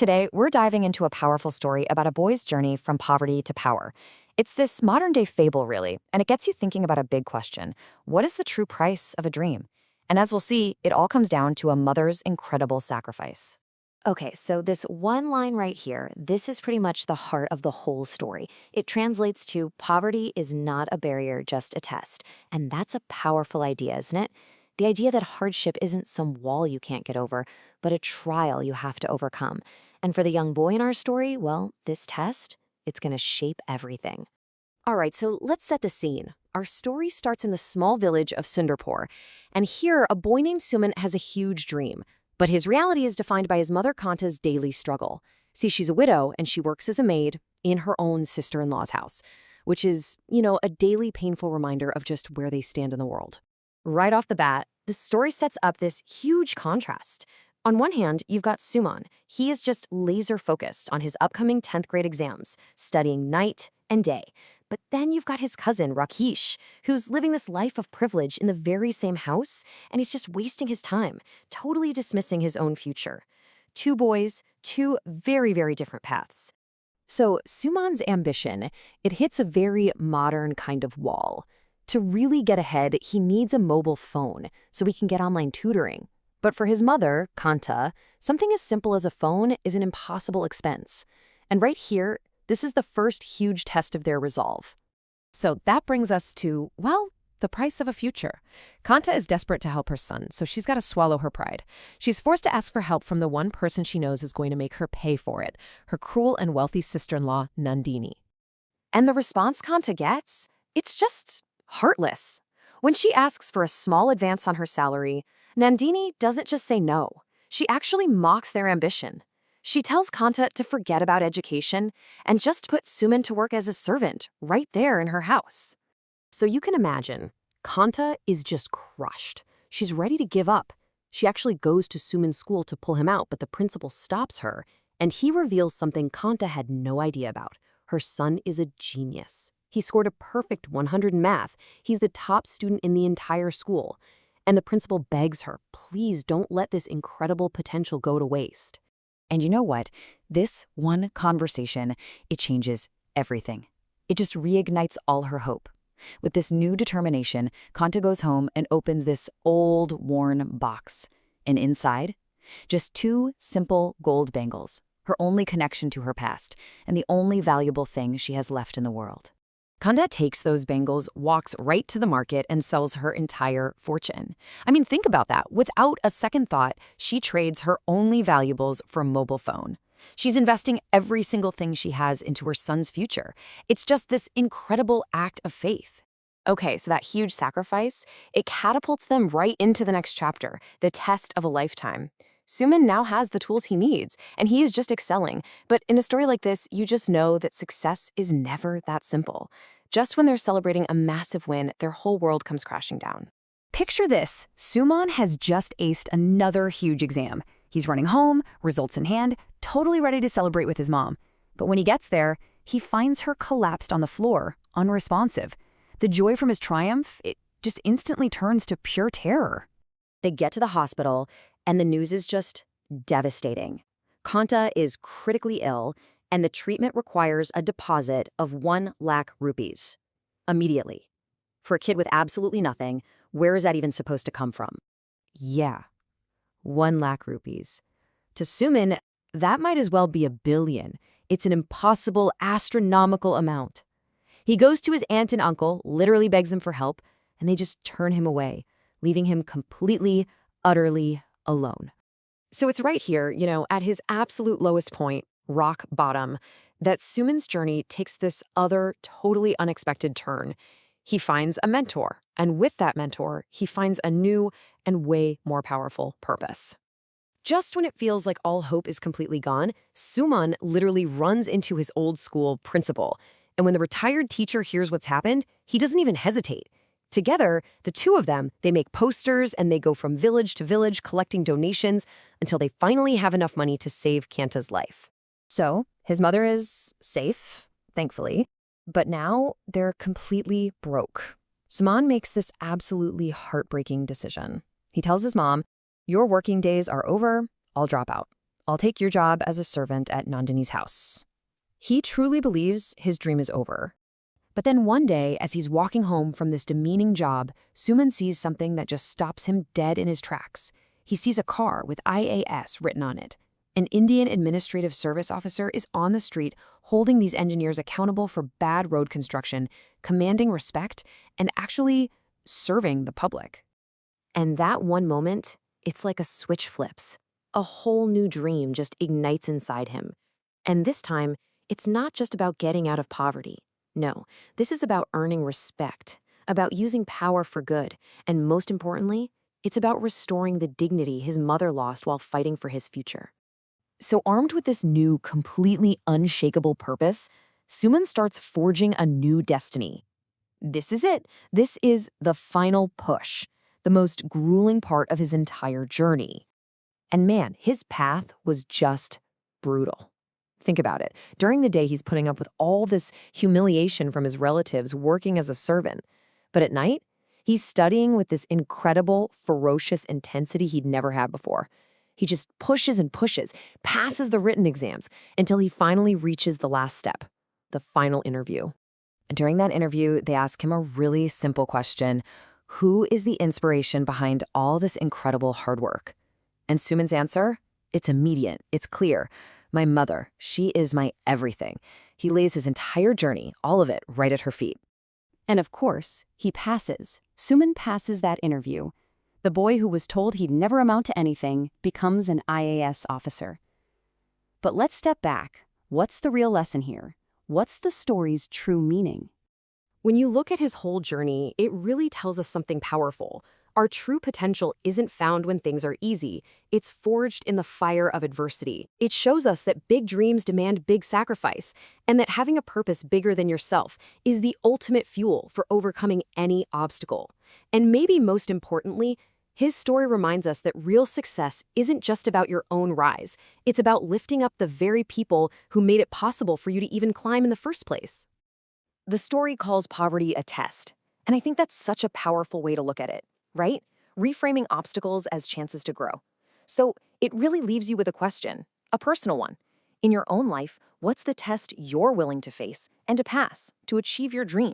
Today, we're diving into a powerful story about a boy's journey from poverty to power. It's this modern-day fable, really, and it gets you thinking about a big question. What is the true price of a dream? And as we'll see, it all comes down to a mother's incredible sacrifice. Okay, so this one line right here, this is pretty much the heart of the whole story. It translates to poverty is not a barrier, just a test. And that's a powerful idea, isn't it? The idea that hardship isn't some wall you can't get over, but a trial you have to overcome. And for the young boy in our story, well, this test, it's going to shape everything. All right, so let's set the scene. Our story starts in the small village of Sundarpur, and here a boy named Suman has a huge dream. But his reality is defined by his mother Kanta's daily struggle. See, she's a widow and she works as a maid in her own sister-in-law's house, which is, a daily painful reminder of just where they stand in the world. Right off the bat, the story sets up this huge contrast. On one hand, you've got Suman. He is just laser-focused on his upcoming 10th grade exams, studying night and day. But then you've got his cousin, Rakesh, who's living this life of privilege in the very same house, and he's just wasting his time, totally dismissing his own future. Two boys, two very, very different paths. So Suman's ambition, it hits a very modern kind of wall. To really get ahead, he needs a mobile phone so he can get online tutoring. But for his mother, Kanta, something as simple as a phone is an impossible expense. And right here, this is the first huge test of their resolve. So that brings us to, well, the price of a future. Kanta is desperate to help her son, so she's got to swallow her pride. She's forced to ask for help from the one person she knows is going to make her pay for it, her cruel and wealthy sister-in-law, Nandini. And the response Kanta gets? It's just heartless. When she asks for a small advance on her salary, Nandini doesn't just say no. She actually mocks their ambition. She tells Kanta to forget about education and just put Suman to work as a servant right there in her house. So you can imagine, Kanta is just crushed. She's ready to give up. She actually goes to Suman's school to pull him out, but the principal stops her, and he reveals something Kanta had no idea about. Her son is a genius. He scored a perfect 100 in math. He's the top student in the entire school. And the principal begs her, please don't let this incredible potential go to waste. And you know what? This one conversation, it changes everything. It just reignites all her hope. With this new determination, Kanta goes home and opens this old, worn box. And inside, just two simple gold bangles, her only connection to her past, and the only valuable thing she has left in the world. Kanta takes those bangles, walks right to the market, and sells her entire fortune. I mean, think about that. Without a second thought, she trades her only valuables for a mobile phone. She's investing every single thing she has into her son's future. It's just this incredible act of faith. Okay, so that huge sacrifice, it catapults them right into the next chapter, the test of a lifetime. Suman now has the tools he needs, and he is just excelling. But in a story like this, you just know that success is never that simple. Just when they're celebrating a massive win, their whole world comes crashing down. Picture this. Suman has just aced another huge exam. He's running home, results in hand, totally ready to celebrate with his mom. But when he gets there, he finds her collapsed on the floor, unresponsive. The joy from his triumph, it just instantly turns to pure terror. They get to the hospital, and the news is just devastating. Kanta is critically ill, and the treatment requires a deposit of 1 lakh rupees. Immediately. For a kid with absolutely nothing, where is that even supposed to come from? Yeah, 1 lakh rupees. To Suman, that might as well be 1 billion. It's an impossible, astronomical amount. He goes to his aunt and uncle, literally begs them for help, and they just turn him away, leaving him completely, utterly alone. So it's right here, at his absolute lowest point, rock bottom, that Suman's journey takes this other totally unexpected turn. He finds a mentor, and with that mentor, he finds a new and way more powerful purpose. Just when it feels like all hope is completely gone, Suman literally runs into his old school principal. And when the retired teacher hears what's happened, he doesn't even hesitate. Together, the two of them, they make posters and they go from village to village collecting donations until they finally have enough money to save Kanta's life. So, his mother is safe, thankfully, but now they're completely broke. Suman makes this absolutely heartbreaking decision. He tells his mom, "Your working days are over, I'll drop out. I'll take your job as a servant at Nandini's house. He truly believes his dream is over. But then one day, as he's walking home from this demeaning job, Suman sees something that just stops him dead in his tracks. He sees a car with IAS written on it. An Indian Administrative Service officer is on the street holding these engineers accountable for bad road construction, commanding respect, and actually serving the public. And that one moment, it's like a switch flips. A whole new dream just ignites inside him. And this time, it's not just about getting out of poverty. No, this is about earning respect, about using power for good, and most importantly, it's about restoring the dignity his mother lost while fighting for his future. So armed with this new, completely unshakable purpose, Suman starts forging a new destiny. This is it. This is the final push, the most grueling part of his entire journey. And man, his path was just brutal. Think about it. During the day, he's putting up with all this humiliation from his relatives working as a servant. But at night, he's studying with this incredible, ferocious intensity he'd never had before. He just pushes and pushes, passes the written exams, until he finally reaches the last step, the final interview. And during that interview, they ask him a really simple question. Who is the inspiration behind all this incredible hard work? And Suman's answer? It's immediate. It's clear. My mother. She is my everything. He lays his entire journey, all of it, right at her feet. And of course, he passes. Suman passes that interview. The boy who was told he'd never amount to anything becomes an IAS officer. But let's step back. What's the real lesson here? What's the story's true meaning? When you look at his whole journey, it really tells us something powerful. Our true potential isn't found when things are easy. It's forged in the fire of adversity. It shows us that big dreams demand big sacrifice, and that having a purpose bigger than yourself is the ultimate fuel for overcoming any obstacle. And maybe most importantly, his story reminds us that real success isn't just about your own rise. It's about lifting up the very people who made it possible for you to even climb in the first place. The story calls poverty a test, and I think that's such a powerful way to look at it. Right? Reframing obstacles as chances to grow. So it really leaves you with a question, a personal one. In your own life, what's the test you're willing to face and to pass to achieve your dream?